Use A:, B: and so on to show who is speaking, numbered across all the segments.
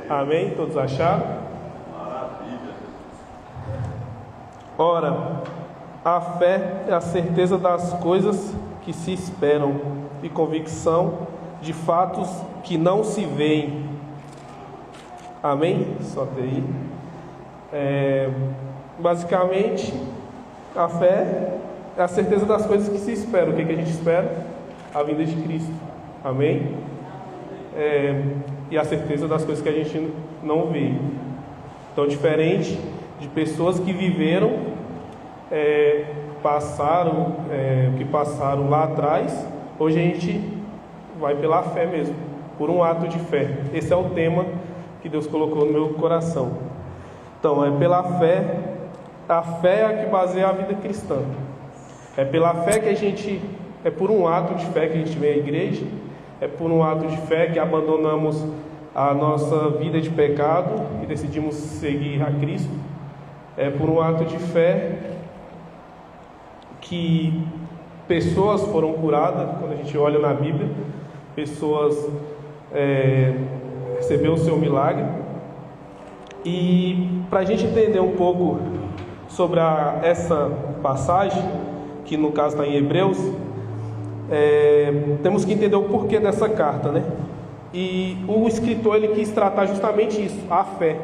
A: Amém? Todos acharam?
B: Maravilha.
A: Ora, a fé é a certeza das coisas que se esperam e convicção de fatos que não se veem. Amém? Só daí. Basicamente, a fé é a certeza das coisas que se esperam. O que a gente espera? A vinda de Cristo. Amém? E a certeza das coisas que a gente não vê. Então, diferente de pessoas que viveram, que passaram lá atrás, hoje a gente vai pela fé mesmo, por um ato de fé. Esse é o tema que Deus colocou no meu coração. Então, é pela fé, a fé é a que baseia a vida cristã. É pela fé que a gente, é por um ato de fé que a gente vem à igreja, é por um ato de fé que abandonamos a nossa vida de pecado e decidimos seguir a Cristo. É por um ato de fé que pessoas foram curadas. Quando a gente olha na Bíblia, pessoas receberam o seu milagre. E para a gente entender um pouco sobre essa passagem, que no caso está em Hebreus, temos que entender o porquê dessa carta, né? E o escritor ele quis tratar justamente isso, a fé.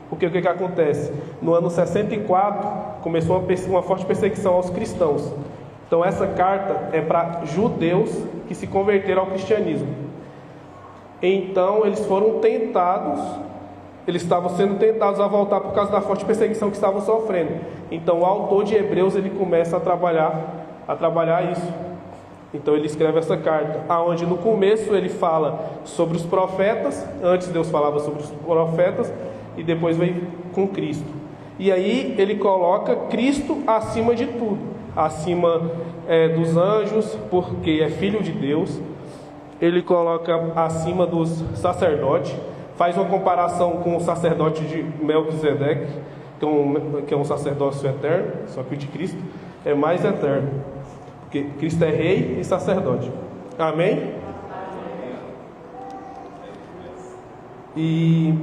A: Porque o que acontece? No ano 64 começou uma forte perseguição aos cristãos. Então essa carta é para judeus que se converteram ao cristianismo. Então eles estavam sendo tentados a voltar por causa da forte perseguição que estavam sofrendo. Então o autor de Hebreus ele começa a trabalhar isso. Então ele escreve essa carta, aonde no começo ele fala sobre os profetas. Antes Deus falava sobre os profetas e depois veio com Cristo. E aí ele coloca Cristo acima de tudo, acima dos anjos, porque é filho de Deus. Ele coloca acima dos sacerdotes, faz uma comparação com o sacerdote de Melquisedeque, que é um sacerdócio eterno, só que o de Cristo é mais eterno, porque Cristo é rei e sacerdote. Amém? E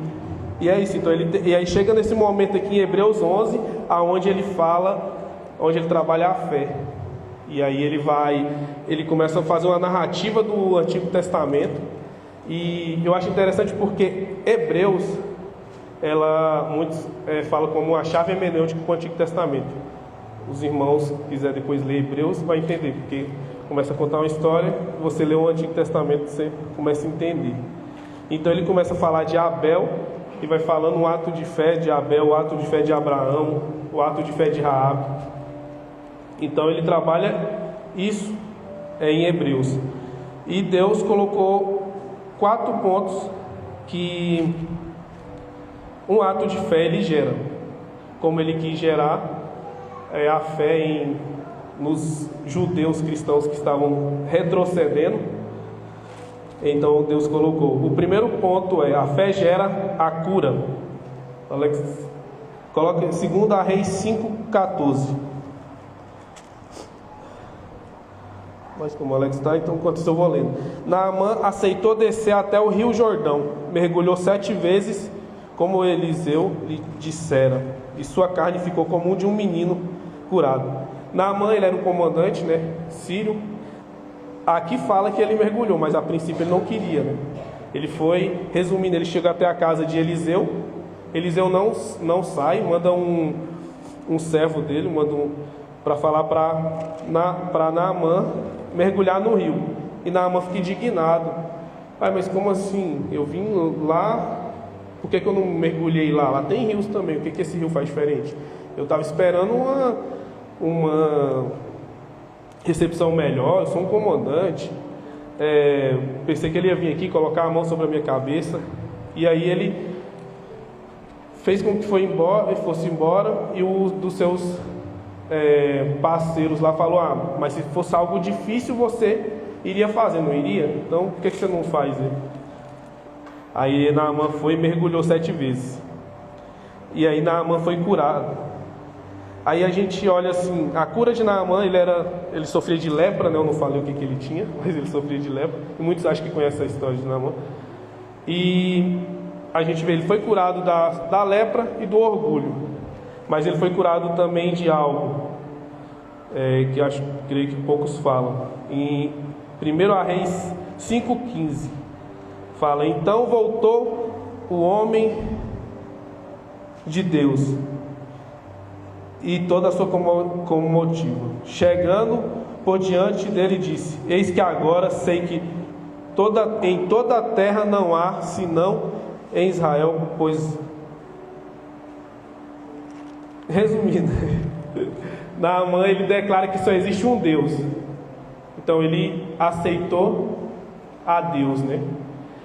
A: é isso. Então e aí chega nesse momento aqui em Hebreus 11, aonde ele fala, onde ele trabalha a fé. E aí ele começa a fazer uma narrativa do Antigo Testamento. E eu acho interessante porque Hebreus, muitos falam como a chave hermenêutica para o Antigo Testamento. Os irmãos que quiser depois ler Hebreus vai entender, porque começa a contar uma história, você lê o Antigo Testamento, você começa a entender. Então ele começa a falar de Abel e vai falando o ato de fé de Abel, o ato de fé de Abraão, o ato de fé de Raabe. Então ele trabalha isso em Hebreus. E Deus colocou 4 pontos que um ato de fé ele gera. Como ele quis gerar a fé nos judeus cristãos que estavam retrocedendo. Então Deus colocou. O primeiro ponto a fé gera a cura. Alex, coloca em 2 Reis 5,14. Mas como o Alex está, então enquanto isso eu vou lendo. Naamã aceitou descer até o rio Jordão, mergulhou 7 vezes, como Eliseu lhe dissera, e sua carne ficou como de um menino curado. Naamã, ele era um comandante, sírio. Aqui fala que ele mergulhou, mas a princípio ele não queria, Ele foi, resumindo, ele chegou até a casa de Eliseu. Eliseu não sai, manda um servo dele, para falar para Naamã mergulhar no rio. E Naamã fica indignado. Mas como assim? Eu vim lá, por que eu não mergulhei lá? Lá tem rios também, o que esse rio faz diferente? Eu estava esperando uma recepção melhor, eu sou um comandante. Pensei que ele ia vir aqui colocar a mão sobre a minha cabeça. E aí ele fez com que fosse embora, e um dos seus parceiros lá falou: mas se fosse algo difícil você iria fazer, não iria? Então por que você não faz? Aí Naamã foi e mergulhou 7 vezes. E aí Naamã foi curado. Aí a gente olha assim, a cura de Naamã, ele sofria de lepra, eu não falei o que ele tinha, mas ele sofria de lepra, e muitos acham que conhecem a história de Naamã. E a gente vê, ele foi curado da lepra e do orgulho, mas ele foi curado também de algo que creio que poucos falam. Em 1 Reis 5,15 fala: então voltou o homem de Deus e toda a sua comotiva, chegando por diante dele, disse: eis que agora sei que em toda a terra não há senão em Israel, pois, resumindo, Naamã, ele declara que só existe um Deus. Então ele aceitou a Deus, né?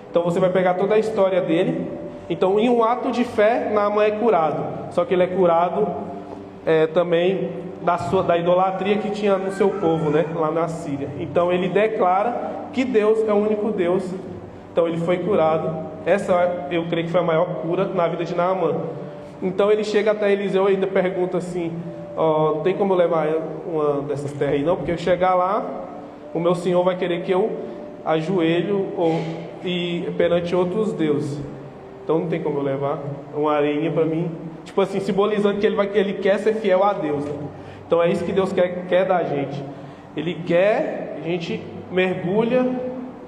A: Então você vai pegar toda a história dele. Então, em um ato de fé, Naamã é curado. Só que ele é curado também da idolatria que tinha no seu povo, né? Lá na Síria. Então ele declara que Deus é o único Deus. Então ele foi curado. Essa eu creio que foi a maior cura na vida de Naamã. Então ele chega até Eliseu e ainda pergunta assim: não tem como eu levar uma dessas terras aí não? Porque eu chegar lá, o meu senhor vai querer que eu ajoelho perante outros deuses. Então não tem como eu levar uma areinha para mim, tipo assim, simbolizando que ele quer ser fiel a Deus, né? Então é isso que Deus quer da gente. Ele quer a gente mergulha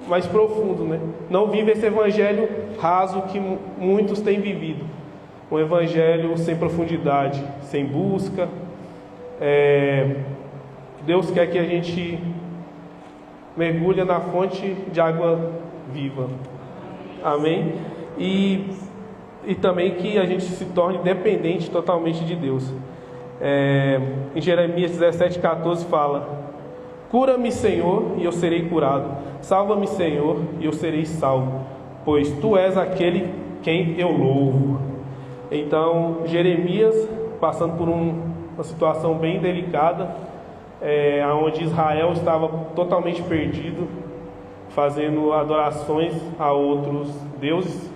A: mais profundo, né? Não vive esse evangelho raso que muitos têm vivido, um evangelho sem profundidade, sem busca. Deus quer que a gente mergulhe na fonte de água viva. Amém? E também que a gente se torne dependente totalmente de Deus. Em Jeremias 17,14 fala: cura-me, Senhor, e eu serei curado. Salva-me, Senhor, e eu serei salvo, pois Tu és aquele quem eu louvo. Então, Jeremias, passando por uma situação bem delicada, onde Israel estava totalmente perdido, fazendo adorações a outros deuses.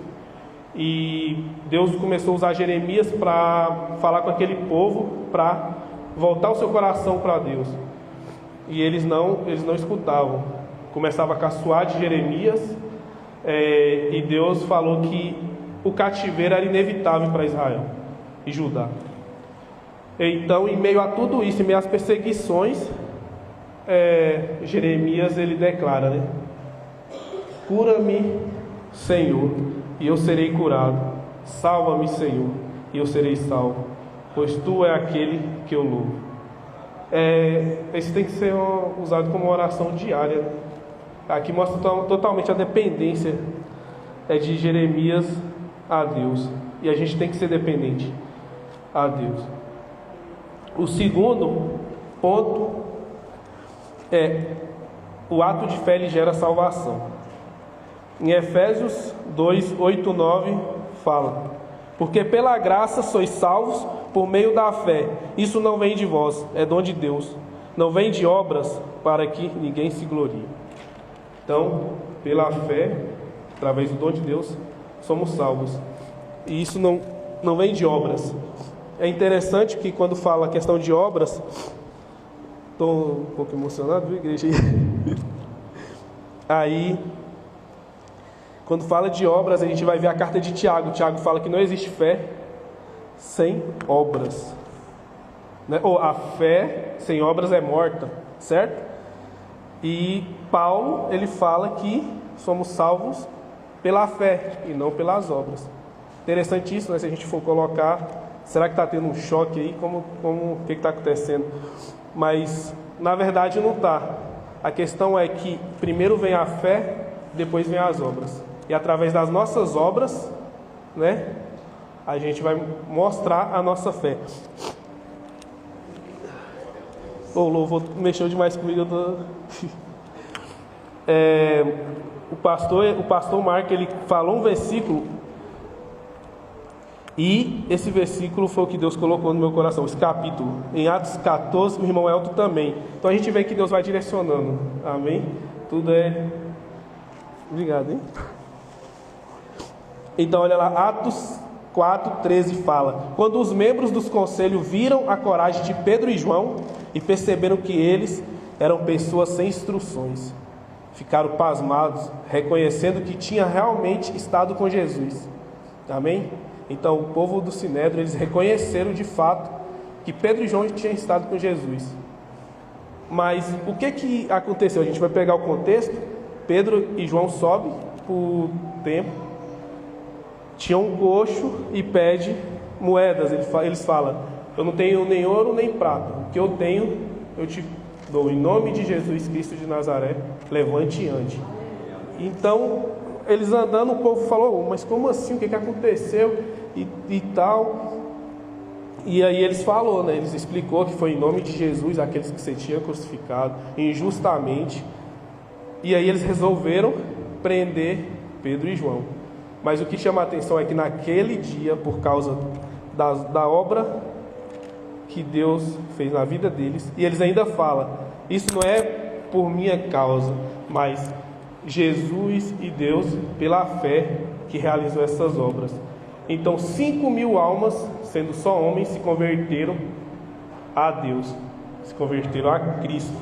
A: E Deus começou a usar Jeremias para falar com aquele povo, para voltar o seu coração para Deus. E eles não escutavam. Começava a caçoar de Jeremias, e Deus falou que o cativeiro era inevitável para Israel e Judá. Então, em meio a tudo isso, em meio às perseguições, Jeremias ele declara, né? Cura-me, Senhor, e eu serei curado. Salva-me, Senhor, e eu serei salvo, pois Tu é aquele que eu louvo. Isso tem que ser usado como uma oração diária. Aqui mostra totalmente a dependência de Jeremias a Deus. E a gente tem que ser dependente a Deus. O segundo ponto o ato de fé ele gera salvação. Em Efésios 2, 8, 9 fala: porque pela graça sois salvos por meio da fé. Isso não vem de vós, é dom de Deus. Não vem de obras, para que ninguém se glorie. Então, pela fé, através do dom de Deus, somos salvos. E isso não vem de obras. É interessante que quando fala a questão de obras, estou um pouco emocionado, viu, igreja? Aí, quando fala de obras, a gente vai ver a carta de Tiago. Tiago fala que não existe fé sem obras, né? Ou a fé sem obras é morta, certo? E Paulo, ele fala que somos salvos pela fé e não pelas obras. Interessantíssimo, né? Se a gente for colocar, será que está tendo um choque aí? O que está acontecendo? Mas, na verdade, não está. A questão é que primeiro vem a fé, depois vem as obras. E através das nossas obras, né, a gente vai mostrar a nossa fé. O louvor mexeu demais comigo. O pastor Marco, ele falou um versículo, e esse versículo foi o que Deus colocou no meu coração, esse capítulo, em Atos 14, o irmão Elton também. Então a gente vê que Deus vai direcionando, amém? Tudo obrigado, hein? Então olha lá, Atos 4:13 fala: quando os membros dos conselhos viram a coragem de Pedro e João e perceberam que eles eram pessoas sem instruções, ficaram pasmados, reconhecendo que tinha realmente estado com Jesus. Amém? Então o povo do Sinédrio, eles reconheceram de fato que Pedro e João tinham estado com Jesus. Mas o que aconteceu? A gente vai pegar o contexto. Pedro e João sobem para o templo, tinham um coxo e pede moedas. Eles falam: eu não tenho nem ouro nem prata, o que eu tenho eu te dou, em nome de Jesus Cristo de Nazaré, levante e ande. Então eles andando, o povo falou: mas como assim, o que aconteceu e tal. E aí eles falou, né? Eles explicou que foi em nome de Jesus, aqueles que você tinha crucificado injustamente. E aí eles resolveram prender Pedro e João. Mas o que chama a atenção é que naquele dia, por causa da obra que Deus fez na vida deles, e eles ainda falam: isso não é por minha causa, mas Jesus e Deus, pela fé, que realizou essas obras. Então 5.000 almas, sendo só homens, se converteram a Deus, se converteram a Cristo.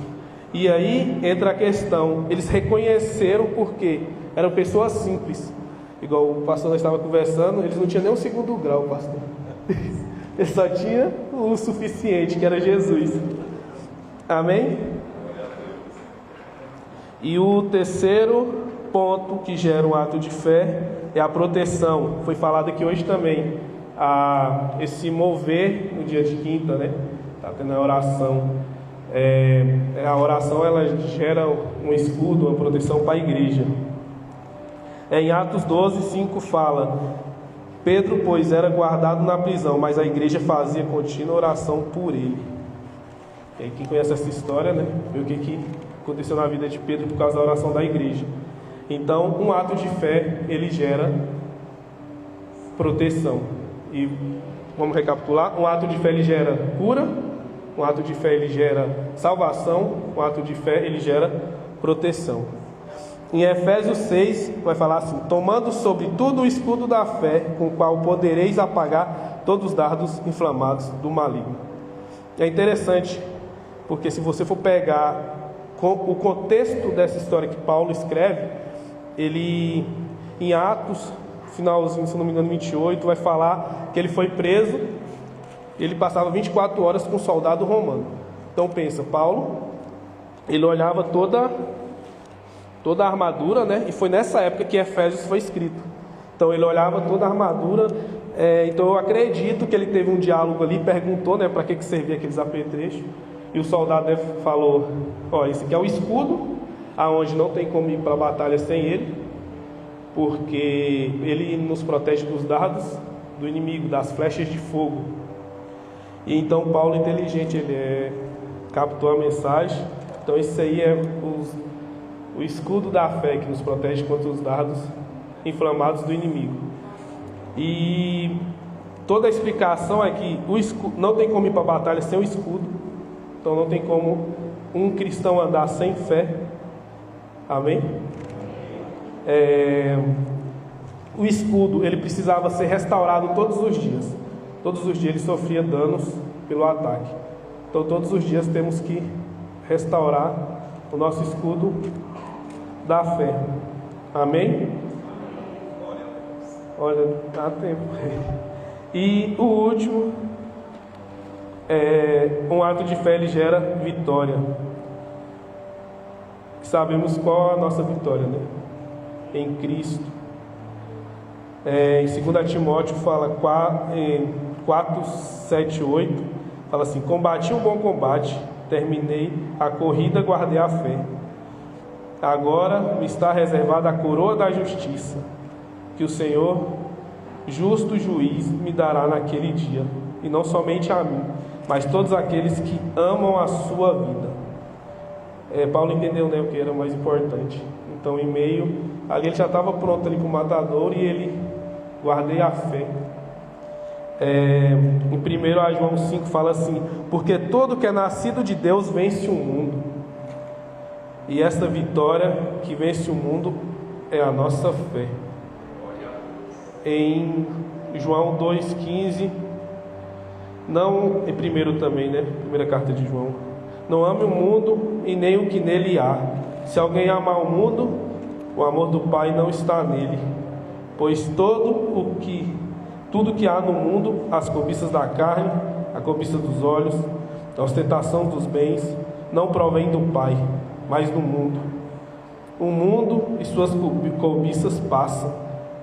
A: E aí entra a questão: eles reconheceram porque eram pessoas simples, igual o pastor nós estava conversando, eles não tinham nem um segundo grau, pastor. Eles só tinham o suficiente, que era Jesus. Amém? E o terceiro ponto que gera um ato de fé é a proteção. Foi falado aqui hoje também, esse mover no dia de quinta, né? Está tendo a oração. A oração, ela gera um escudo, uma proteção para a igreja. Em Atos 12:5 fala: Pedro, pois, era guardado na prisão, mas a igreja fazia contínua oração por ele. E aí, quem conhece essa história, né, vê o que aconteceu na vida de Pedro por causa da oração da igreja. Então, um ato de fé, ele gera proteção. E vamos recapitular: um ato de fé, ele gera cura. Um ato de fé, ele gera salvação. Um ato de fé, ele gera proteção. Em Efésios 6 vai falar assim: tomando sobre tudo o escudo da fé, com o qual podereis apagar todos os dardos inflamados do maligno. É interessante, porque se você for pegar o contexto dessa história que Paulo escreve, ele, em Atos, finalzinho, se não me engano, 28, vai falar que ele foi preso. Ele passava 24 horas com um soldado romano. Então pensa, Paulo, ele olhava toda a armadura, né? E foi nessa época que Efésios foi escrito. Então ele olhava toda a armadura. Então eu acredito que ele teve um diálogo ali, perguntou, né, para que servia aqueles apetrechos. E o soldado falou: esse aqui é o escudo, aonde não tem como ir para a batalha sem ele, porque ele nos protege dos dardos do inimigo, das flechas de fogo. E então Paulo, inteligente, ele captou a mensagem. Então esse aí é o escudo da fé, que nos protege contra os dardos inflamados do inimigo. E toda a explicação é que o escudo, não tem como ir para a batalha sem o escudo. Então não tem como um cristão andar sem fé. Amém? O escudo, ele precisava ser restaurado todos os dias. Todos os dias ele sofria danos pelo ataque. Então todos os dias temos que restaurar o nosso escudo da fé. Amém? Olha, dá tempo. E o último, um ato de fé, ele gera vitória. Sabemos qual a nossa vitória, né? Em Cristo. Em 2 Timóteo fala 4, 7, 8, fala assim: combati o bom combate, terminei a corrida, guardei a fé. Agora me está reservada a coroa da justiça, que o Senhor, justo juiz, me dará naquele dia, e não somente a mim, mas todos aqueles que amam a sua vida. Paulo entendeu, né, o que era mais importante. Então, em meio, ali ele já estava pronto ali para o matador, e ele: guardei a fé. Em 1 João 5 fala assim: porque todo que é nascido de Deus vence o mundo. E esta vitória que vence o mundo é a nossa fé. Em João 2,15, não, em primeiro também, né? Primeira carta de João: não ame o mundo e nem o que nele há. Se alguém amar o mundo, o amor do Pai não está nele. Pois todo o que Tudo que há no mundo, as cobiças da carne, a cobiça dos olhos, a ostentação dos bens, não provém do Pai, mas do mundo. O mundo e suas cobiças passam,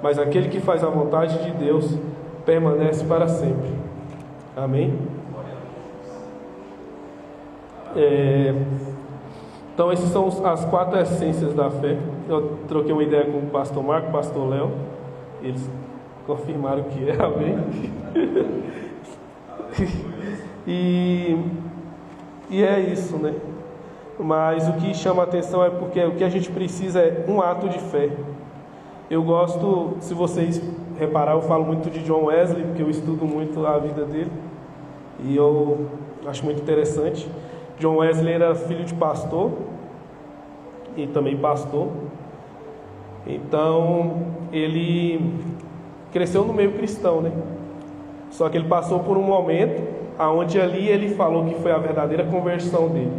A: mas aquele que faz a vontade de Deus permanece para sempre. Amém? Então essas são as 4 essências da fé. Eu troquei uma ideia com o pastor Marco, o pastor Léo. Eles confirmaram que é, amém? E é isso, né? Mas o que chama a atenção é porque o que a gente precisa é um ato de fé. Eu gosto, se vocês repararam, eu falo muito de John Wesley, porque eu estudo muito a vida dele. E eu acho muito interessante. John Wesley era filho de pastor e também pastor. Então, ele cresceu no meio cristão, né? Só que ele passou por um momento onde ali ele falou que foi a verdadeira conversão dele.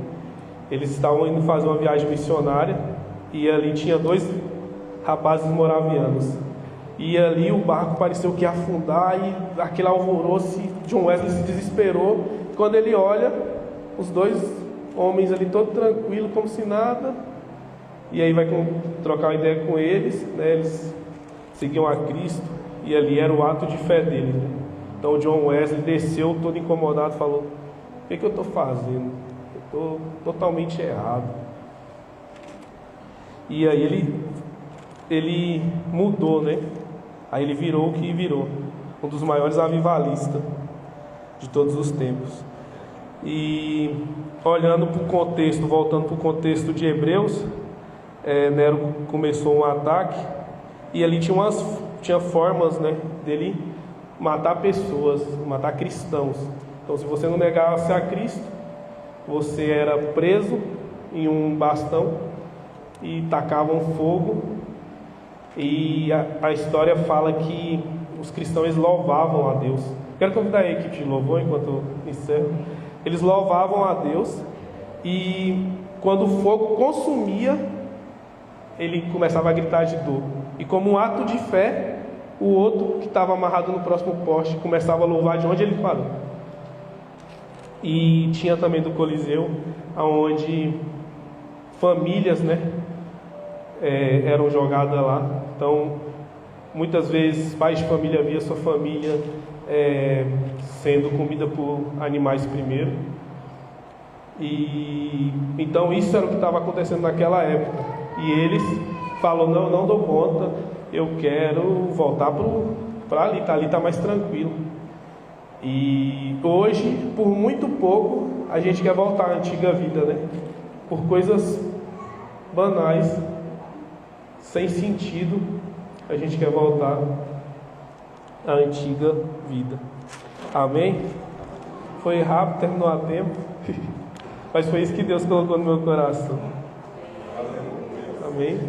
A: Eles estavam indo fazer uma viagem missionária e ali tinha 2 rapazes moravianos. E ali o barco pareceu que ia afundar e aquele alvoroço, John Wesley se desesperou. Quando ele olha, os 2 homens ali todo tranquilo, como se nada. E aí vai trocar uma ideia com eles, né? Eles seguiam a Cristo e ali era o ato de fé dele, né? Então o John Wesley desceu todo incomodado, falou: o que eu estou fazendo? Eu estou totalmente errado. E aí ele mudou, né? Aí ele virou o que virou, um dos maiores avivalistas de todos os tempos. E olhando para o contexto, voltando para o contexto de Hebreus, Nero começou um ataque e ali tinha formas, né, dele matar pessoas, matar cristãos. Então, se você não negasse a Cristo, você era preso em um bastão e tacavam fogo. E a história fala que os cristãos louvavam a Deus. Quero convidar a equipe de louvor enquanto eu encerro. Eles louvavam a Deus e quando o fogo consumia, ele começava a gritar de dor. E como um ato de fé, o outro que estava amarrado no próximo poste começava a louvar de onde ele parou. E tinha também do Coliseu, onde famílias, né, eram jogadas lá. Então, muitas vezes pais de família via sua família sendo comida por animais primeiro. E então isso era o que estava acontecendo naquela época. E eles falaram: não dou conta, eu quero voltar para ali, ali está mais tranquilo. E hoje, por muito pouco, a gente quer voltar à antiga vida, né? Por coisas banais, sem sentido, a gente quer voltar à antiga vida. Amém? Foi rápido, terminou a tempo, mas foi isso que Deus colocou no meu coração. Amém?